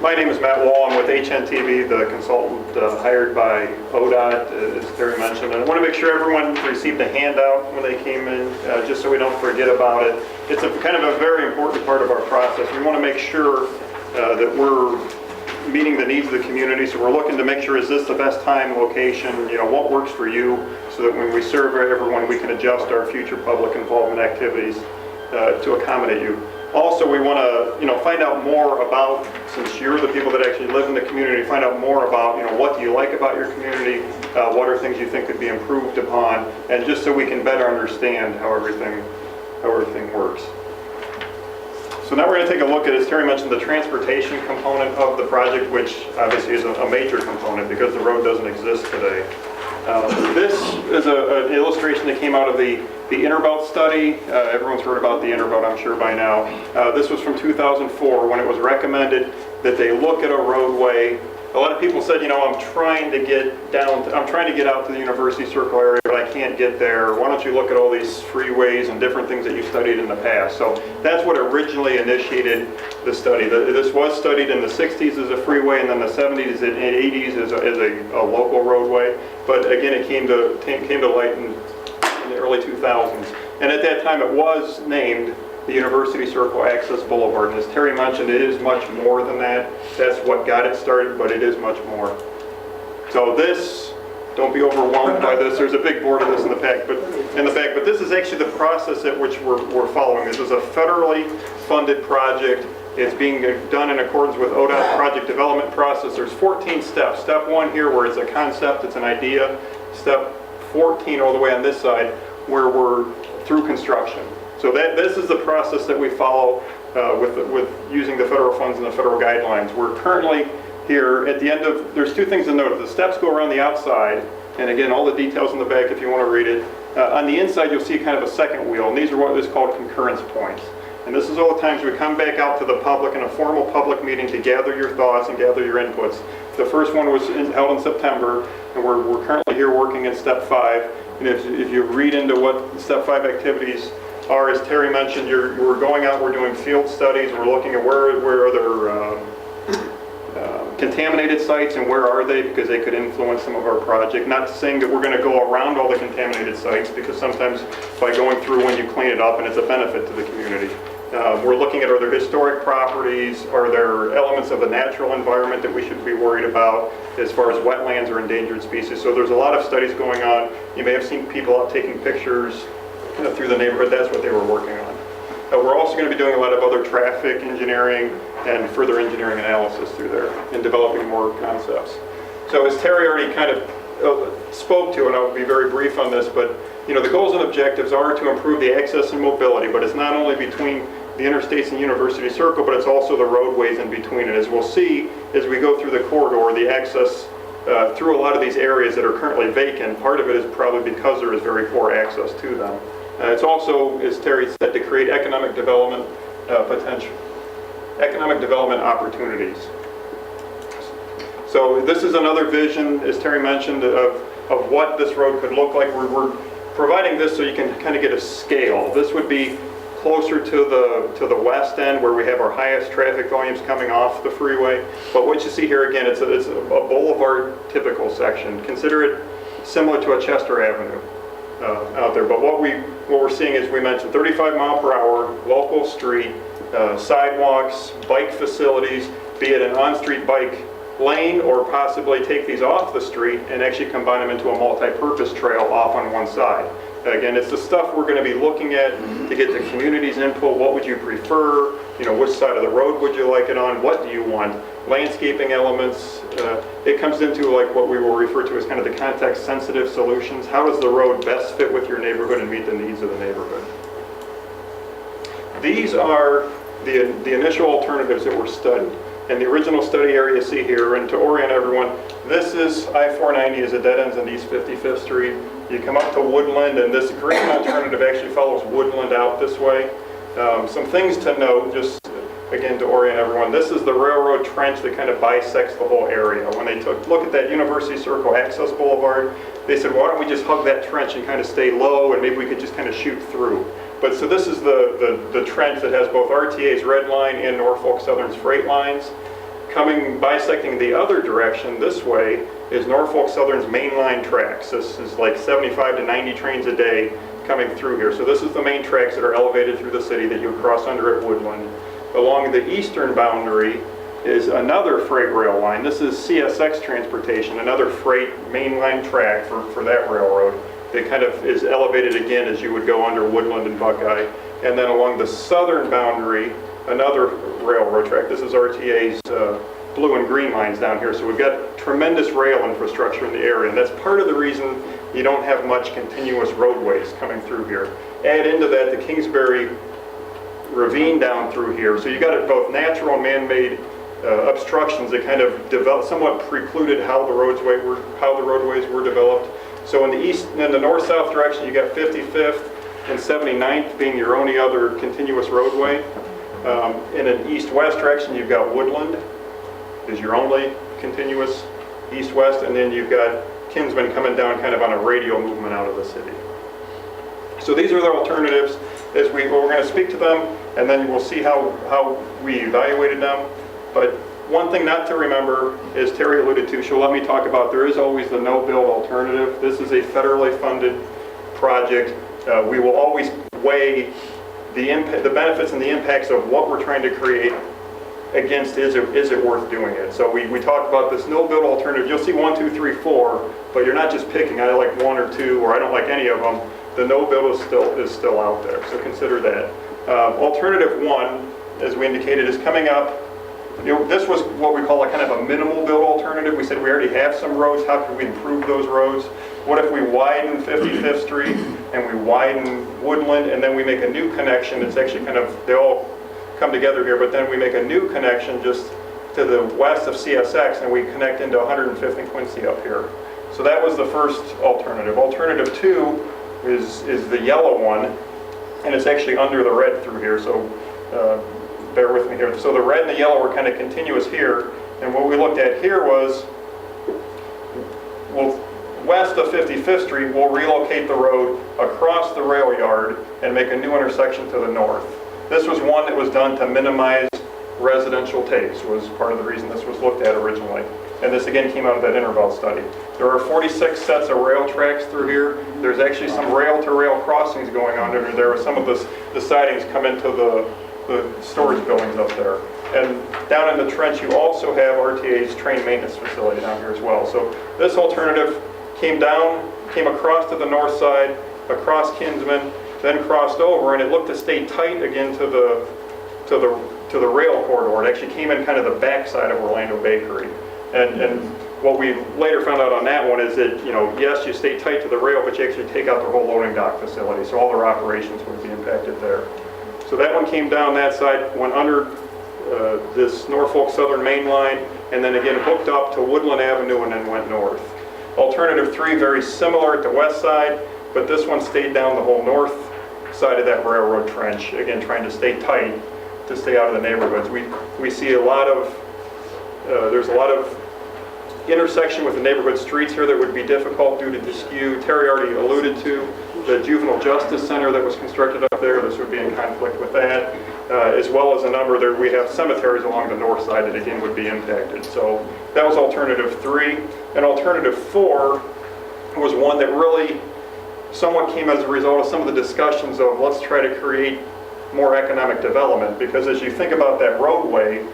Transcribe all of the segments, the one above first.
My name is Matt Wall. I'm with HNTV, the consultant hired by ODOT, as Terry mentioned. And I want to make sure everyone received a handout when they came in, just so we don't forget about it. It's kind of a very important part of our process. We want to make sure that we're meeting the needs of the community. So we're looking to make sure, is this the best time, location, what works for you, so that when we serve everyone, we can adjust our future public involvement activities to accommodate you. Also, we want to, find out more about, since you're the people that actually live in the community, find out more about, what do you like about your community, what are things you think could be improved upon, and just so we can better understand how everything works. So now we're going to take a look at, as Terry mentioned, the transportation component of the project, which obviously is a major component because the road doesn't exist today. This is an illustration that came out of the Interbelt study. Everyone's heard about the Interbelt, I'm sure, by now. This was from 2004 when it was recommended that they look at a roadway. A lot of people said, I'm trying to get out to the University Circle area, but I can't get there. Why don't you look at all these freeways and different things that you studied in the past? So that's what originally initiated the study. This was studied in the 60s as a freeway, and then the 70s and 80s as a local roadway. But again, it came to light in the early 2000s. And at that time, it was named the University Circle Access Boulevard. And as Terry mentioned, it is much more than that. That's what got it started, but it is much more. So this, don't be overwhelmed by this. There's a big board of this in the back, but this is actually the process at which we're following. This is a federally funded project. It's being done in accordance with ODOT project development process. There's 14 steps. Step 1 here, where it's a concept, it's an idea. Step 14 all the way on this side, where we're through construction. So this is the process that we follow with using the federal funds and the federal guidelines. We're currently here at the end of, there's two things to note. The steps go around the outside, and again, all the details in the back if you want to read it. On the inside, you'll see kind of a second wheel, and these are what is called concurrence points. And this is all the times we come back out to the public in a formal public meeting to gather your thoughts and gather your inputs. The first one was held in September, and we're currently here working in step 5. And if you read into what step 5 activities are, as Terry mentioned, we're going out, we're doing field studies, we're looking at where are there contaminated sites and where are they, because they could influence some of our project. Not saying that we're going to go around all the contaminated sites, because sometimes by going through when you clean it up and it's a benefit to the community. We're looking at, are there historic properties, are there elements of the natural environment that we should be worried about as far as wetlands or endangered species. So there's a lot of studies going on. You may have seen people out taking pictures through the neighborhood. That's what they were working on. We're also going to be doing a lot of other traffic engineering and further engineering analysis through there and developing more concepts. So as Terry already kind of spoke to, and I'll be very brief on this, but the goals and objectives are to improve the access and mobility, but it's not only between the interstates and University Circle, but it's also the roadways in between. And as we'll see as we go through the corridor, the access through a lot of these areas that are currently vacant, part of it is probably because there is very poor access to them. It's also, as Terry said, to create economic development economic development opportunities. So this is another vision, as Terry mentioned, of what this road could look like. We're providing this so you can kind of get a scale. This would be closer to the west end, where we have our highest traffic volumes coming off the freeway. But what you see here, again, it's a boulevard typical section. Consider it similar to a Chester Avenue out there. But what we're seeing is, we mentioned 35 mile per hour, local street, sidewalks, bike facilities, be it an on-street bike lane, or possibly take these off the street and actually combine them into a multi-purpose trail off on one side. Again, it's the stuff we're going to be looking at to get the community's input. What would you prefer? Which side of the road would you like it on? What do you want? Landscaping elements. It comes into like what we will refer to as kind of the context-sensitive solutions. How does the road best fit with your neighborhood and meet the needs of the neighborhood? These are the initial alternatives that were studied. And the original study area you see here, and to orient everyone, this is I-490 as it dead ends on East 55th Street. You come up to Woodland, and this green alternative actually follows Woodland out this way. Some things to note, just again to orient everyone, this is the railroad trench that kind of bisects the whole area. When they took a look at that University Circle Access Boulevard, they said, why don't we just hug that trench and kind of stay low, and maybe we could just kind of shoot through. But so this is the trench that has both RTA's Red Line and Norfolk Southern's Freight lines. bisecting the other direction this way is Norfolk Southern's mainline tracks. This is like 75 to 90 trains a day coming through here. So this is the main tracks that are elevated through the city that you would cross under at Woodland. Along the eastern boundary is another freight rail line. This is CSX Transportation, another freight mainline track for that railroad. It kind of is elevated again as you would go under Woodland and Buckeye. And then along the southern boundary, another railroad track. This is RTA's blue and green lines down here. So we've got tremendous rail infrastructure in the area, and that's part of the reason you don't have much continuous roadways coming through here. Add into that the Kingsbury ravine down through here. So you got both natural and man-made obstructions that kind of somewhat precluded how the roadways were developed. So in the north-south direction, you got 55th and 79th being your only other continuous roadway. In an east-west direction, you've got Woodland is your only continuous east-west, and then you've got Kinsman coming down kind of on a radial movement out of the city. So these are the alternatives. We're going to speak to them, and then we'll see how we evaluated them. But one thing not to remember, as Terry alluded to, she'll let me talk about, there is always the no-build alternative. This is a federally funded project. We will always weigh the benefits and the impacts of what we're trying to create against is it worth doing it. So we talked about this no-build alternative. You'll see 1, 2, 3, 4, but you're not just picking, I like 1 or 2, or I don't like any of them. The no-build is still out there, so consider that. Alternative 1, as we indicated, is coming up. This was what we call a kind of a minimal build alternative. We said we already have some roads. How can we improve those roads? What if we widen 55th Street and we widen Woodland, and then we make a new connection? It's actually kind of, they all come together here, but then we make a new connection just to the west of CSX, and we connect into 105th and Quincy up here. So that was the first alternative. Alternative 2 is the yellow one, and it's actually under the red through here, so bear with me here. So the red and the yellow were kind of continuous here, and what we looked at here was, well, west of 55th Street, we'll relocate the road across the rail yard and make a new intersection to the north. This was one that was done to minimize residential takes, was part of the reason this was looked at originally. And this again came out of that interval study. There are 46 sets of rail tracks through here. There's actually some rail-to-rail crossings going on under there. Some of the sidings come into the storage buildings up there. And down in the trench, you also have RTA's train maintenance facility down here as well. So this alternative came across to the north side, across Kinsman, then crossed over, and it looked to stay tight again to the rail corridor. It actually came in kind of the backside of Orlando Bakery. And what we later found out on that one is that, yes, you stay tight to the rail, but you actually take out the whole loading dock facility, so all their operations would be impacted there. So that one came down that side, went under this Norfolk Southern main line, and then again hooked up to Woodland Avenue and then went north. Alternative 3, very similar at the west side, but this one stayed down the whole north side of that railroad trench, again trying to stay tight to stay out of the neighborhoods. We see there's a lot of intersection with the neighborhood streets here that would be difficult due to the skew. Terry already alluded to the Juvenile Justice Center that was constructed up there. This would be in conflict with that, as well as a number there. We have cemeteries along the north side that again would be impacted. So that was alternative 3. And alternative 4 was one that really somewhat came as a result of some of the discussions of let's try to create more economic development, because as you think about that roadway,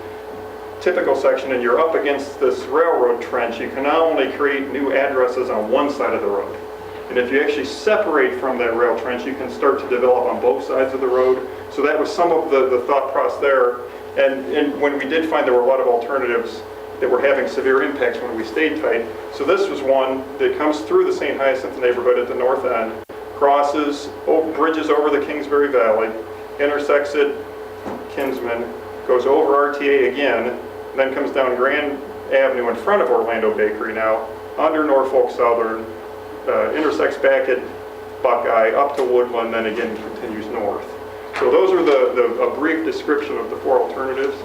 typical section, and you're up against this railroad trench, you can not only create new addresses on one side of the road, and if you actually separate from that rail trench, you can start to develop on both sides of the road. So that was some of the thought process there. And when we did find there were a lot of alternatives that were having severe impacts when we stayed tight. So this was one that comes through the St. Hyacinth neighborhood at the north end, crosses, bridges over the Kingsbury Valley, intersects at Kinsman, goes over RTA again, then comes down Grand Avenue in front of Orlando Bakery now, under Norfolk Southern, intersects back at Buckeye, up to Woodland, then again continues north. So those are a brief description of the 4 alternatives.